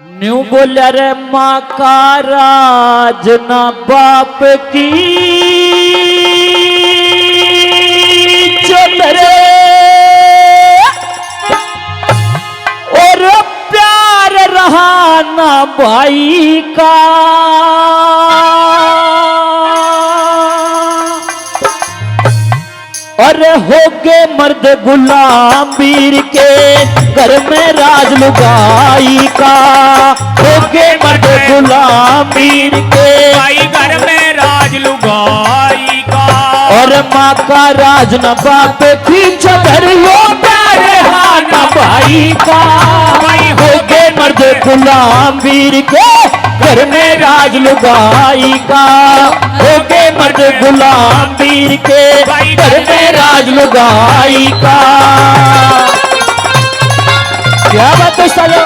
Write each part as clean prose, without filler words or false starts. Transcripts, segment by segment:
New बोलिया रे माँ का राज ना बाप की चोतरे और प्यार रहा ना भाई का। अरे हो गए मर्द गुलाम वीर के घर में राज लुगाई का। हो गए मर्द गुलाम वीर के भाई घर में राज लुगाई का। और माँ का राज न बाप की चदरियो प्यारे हाना भाई का। भाई हो गए मर्द गुलाम वीर के घर में राज लुगाई का। हो गए मर्द गुलाम वीर के घर में राज लुगाई का। क्या बात है सालो।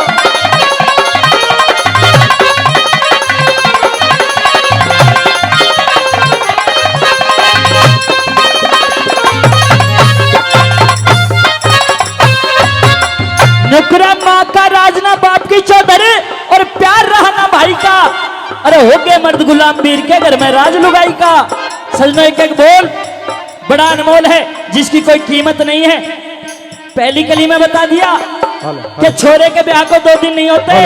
नुकरा माँ का राज ना बाप की चौधरी और प्यार रहा ना भाई का। अरे हो गए मर्द गुलाम वीर के घर में राज लुगाई का। सजनो एक एक बोल बड़ा अनमोल है जिसकी कोई कीमत नहीं है। पहली कली में बता दिया कि छोरे के ब्याह को 2 दिन नहीं होते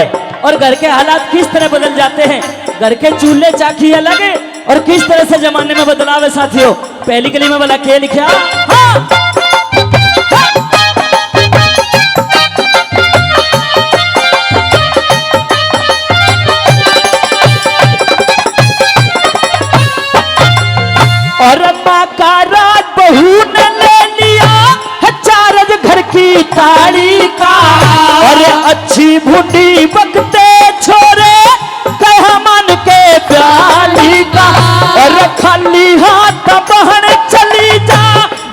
और घर के हालात किस तरह बदल जाते हैं। घर के चूल्हे चाकी अलग है और किस तरह से जमाने में बदलाव है साथियों। पहली कली में बोला के लिखा हाँ। और माँ का राज बहू ने ले लिया है चारज घर की ताड़ी का। और अच्छी भूडी बकते छोरे कहा मन के प्याली का। और खाली हाथ बहन चली जा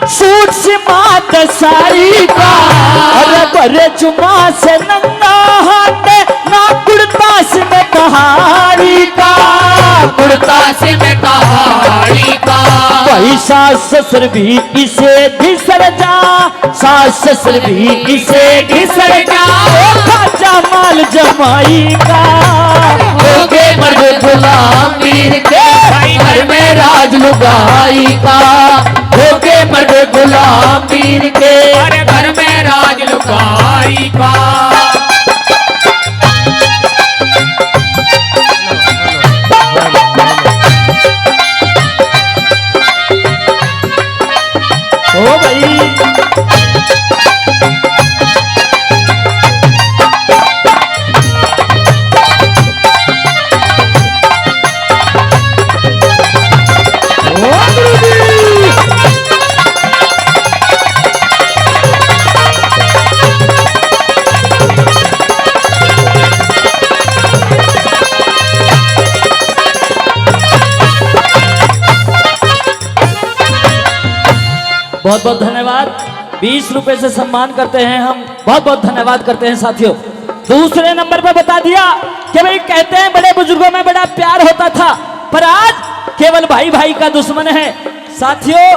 सूट सिमात साड़ी का। और बड़े चुमा से नंगा हाथ ना कुर्ता से में कहाड़ी का। कुर्ता से मैं कहाड़ी का। वही सास ससुर भी इसे घिसर जा। सास ससुर भी इसे घिसर जा। खाजा माल जमाई का। हो गए मर्द गुलाम वीर के घर में राज लुगाई का। हो गए मर्द गुलाम वीर के घर में राज लुगाई का। ओ भाई बहुत बहुत धन्यवाद। 20 रुपए से सम्मान करते हैं हम। बहुत बहुत धन्यवाद करते हैं साथियों। दूसरे नंबर पर बता दिया कि भाई कहते हैं बड़े बुजुर्गों में बड़ा प्यार होता था पर आज केवल भाई भाई का दुश्मन है। साथियों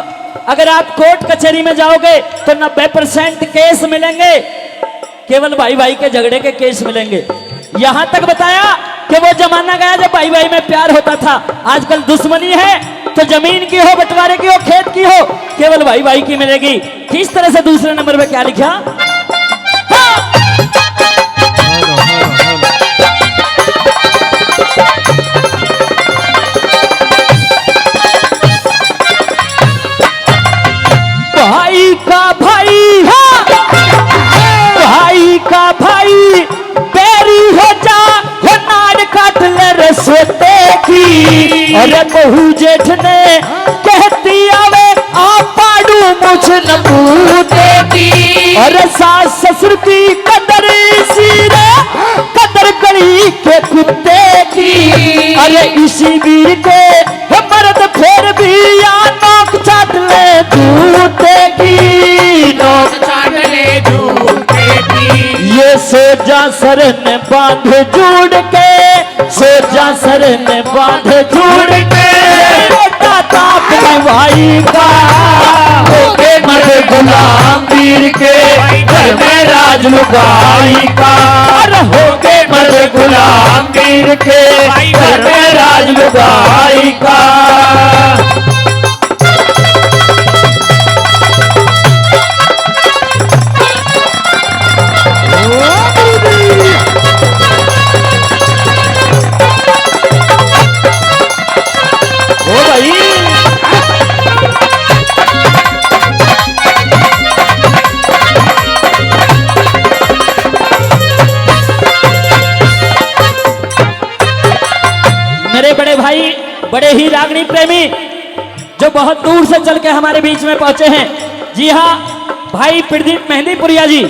अगर आप कोर्ट कचहरी में जाओगे तो 90% केस मिलेंगे केवल भाई भाई के झगड़े के केस मिलेंगे। यहां तक बताया कि वो जमाना गया जब भाई भाई में प्यार होता था। आजकल दुश्मनी है तो जमीन की हो बंटवारे की हो खेत की हो केवल भाई भाई की मिलेगी। किस तरह से दूसरे नंबर पे क्या लिखा भाई का भाई हाँ। भाई का भाई बेरी हो जा हो नाड़ काट ले रसोते की। अरे बहू जेठ ने कहती आवे आप पाड़ू मुझ न पूते की। अरे सास ससुर की कदर सीरे कदर कड़ी के कुत्ते की। अरे इसी वीर के मर्द फिर भी या नोक चाट ले जूते की। नोक चाट ले जूते की। ये सोजा सर ने बांध जोड़ के सोजा सर ने बांध जोड़ के ताप भाई का। हो गए मर्द गुलाम वीर के घर में राज लुगाई का। हो गए मर्द गुलाम पीर के घर में राज लुगाई का। ओ भाई मेरे बड़े भाई, बड़े ही रागनी प्रेमी जो बहुत दूर से चल के हमारे बीच में पहुंचे हैं। जी हाँ, भाई प्रदीप मेहंदीपुरिया जी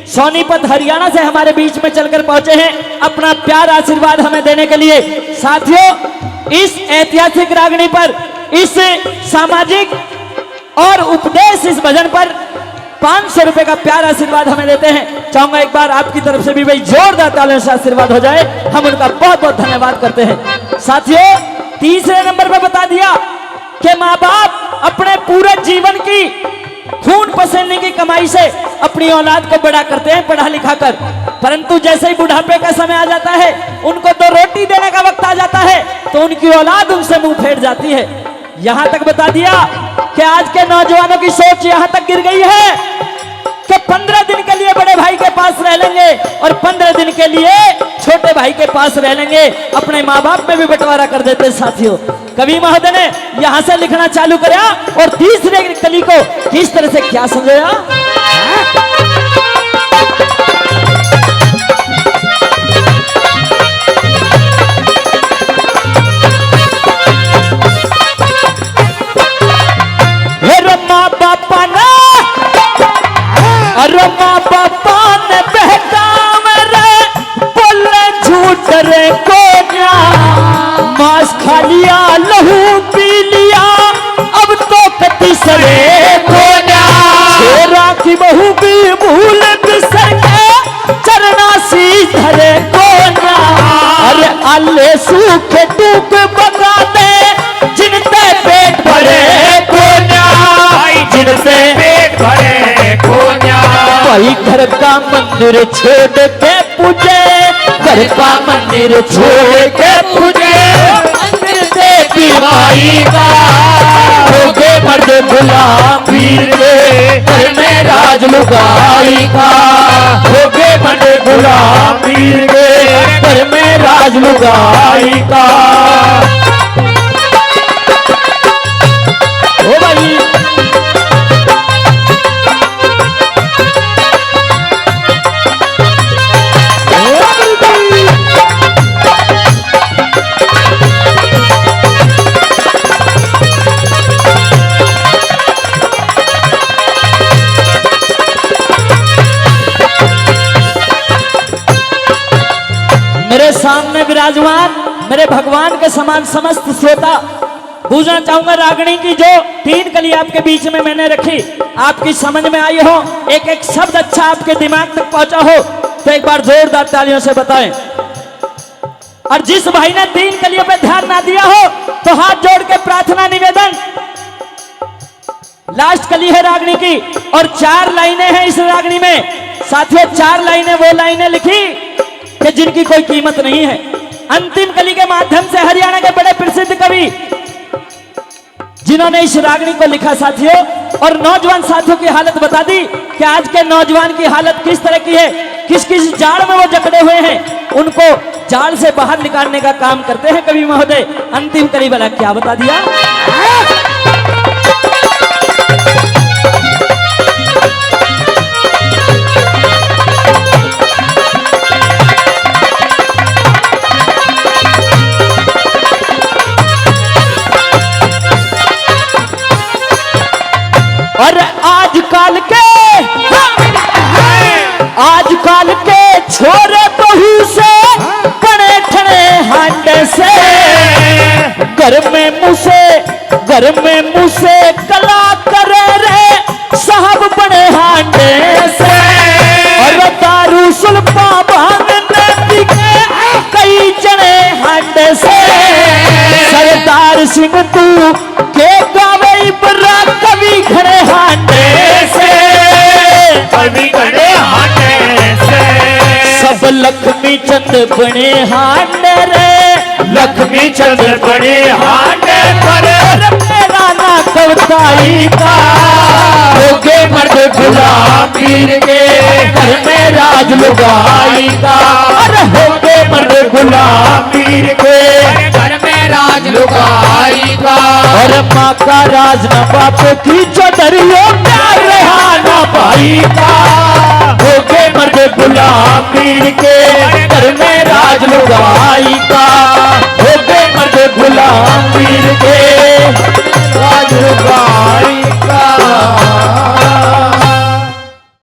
सोनीपत हरियाणा से हमारे बीच में चलकर पहुंचे हैं अपना प्यार आशीर्वाद हमें देने के लिए। साथियों, इस ऐतिहासिक रागनी पर, इस सामाजिक और उपदेश इस भजन पर 500 रुपए का प्यार आशीर्वाद हमें देते हैं। चाहूंगा एक बार आपकी तरफ से भी भाई जोरदार तालियों से आशीर्वाद हो जाए। हम उनका बहुत बहुत धन्यवाद करते हैं। साथियों, तीसरे नंबर पर बता दिया कि माँ बाप अपने पूरे जीवन की खून पसीने की कमाई से अपनी औलाद को बड़ा करते हैं पढ़ा लिखा कर, परंतु जैसे ही बुढ़ापे का समय आ जाता है, उनको तो रोटी देने का वक्त आ जाता है, तो उनकी औलाद उनसे मुंह फेर जाती है। यहां तक बता दिया कि आज के नौजवानों की सोच यहां तक गिर गई है कि 15 दिन के लिए बड़े भाई के पास रह लेंगे और 15 दिन के लिए छोटे भाई के पास रह लेंगे, अपने माँ बाप में भी बंटवारा कर देते। साथियों, कवि महोदय ने यहां से लिखना चालू किया और तीसरे कली को किस तरह से क्या समझाया। माँ बापा ने अरे माँ बापा ने बहकाव रे बोले झूठ रे को मांस खा लिया लहू पी लिया अब तो कति सरे को शेरा की बहू भी भूल बिसर के चरना सी धरे को अरे अल्ले सूखे टूक बगा दे जिनते पेट भरे को जिनसे पेट भरे कोन्या। वही घर का मंदिर छोड़ के पूजे, घर का मंदिर छोड़ के पूजे मंदिर देवी माई का। होगे मर्द गुलाम पीर के घर में राज लुगाई का। होगे मर्द गुलाम पीर के घर में राज लुगाई का। ओ भाई मेरे सामने विराजमान मेरे भगवान के समान समस्त श्रोता, पूछना चाहूंगा रागनी की जो 3 कली आपके बीच में मैंने रखी, आपकी समझ में आई हो, एक एक शब्द अच्छा आपके दिमाग तक पहुंचा हो, तो एक बार जोरदार तालियों से बताएं। और जिस भाई ने 3 कलियों पे ध्यान ना दिया हो, तो हाथ जोड़ के प्रार्थना निवेदन। लास्ट कली है रागनी की और 4 लाइनें हैं इस रागनी में। साथियों, 4 लाइनें वो लाइनें लिखी कि जिनकी कोई कीमत नहीं है। अंतिम कली के माध्यम से हरियाणा के बड़े प्रसिद्ध कवि जिन्होंने इस रागनी को लिखा साथियों, और नौजवान साथियों की हालत बता दी कि आज के नौजवान की हालत किस तरह की है, किस किस जाड़ में वो जकड़े हुए हैं, उनको जाड़ से बाहर निकालने का काम करते हैं कवि महोदय। अंतिम कली वाला क्या बता दिया। और आजकल के छोरे बहू से बड़े ठने हांडे से घर में मुझसे कला करे रे साहब बड़े हांडे से। और दारू सुल्फा भांगने बिके कई जने हांडे से। सरदार सिंह तू के गावे इबरा कवि घड़े हांडे से। कवि घड़े हांडे से। सब वो लक्ष्मी चंद बने हांडे रे, लक्ष्मी चंद्र बड़े हांडे पर मेरा ना कवताई का होके मर्द गुलाम पीर के घर में राज लुगाई का अरे होके मर्द गुलाम पीर के घर में राज लुगाई का और माँ का राज न बाप की चौधरियों प्यार रहा ना भाई का होके मर्द गुलाम पीर के घर में राज लुगाई का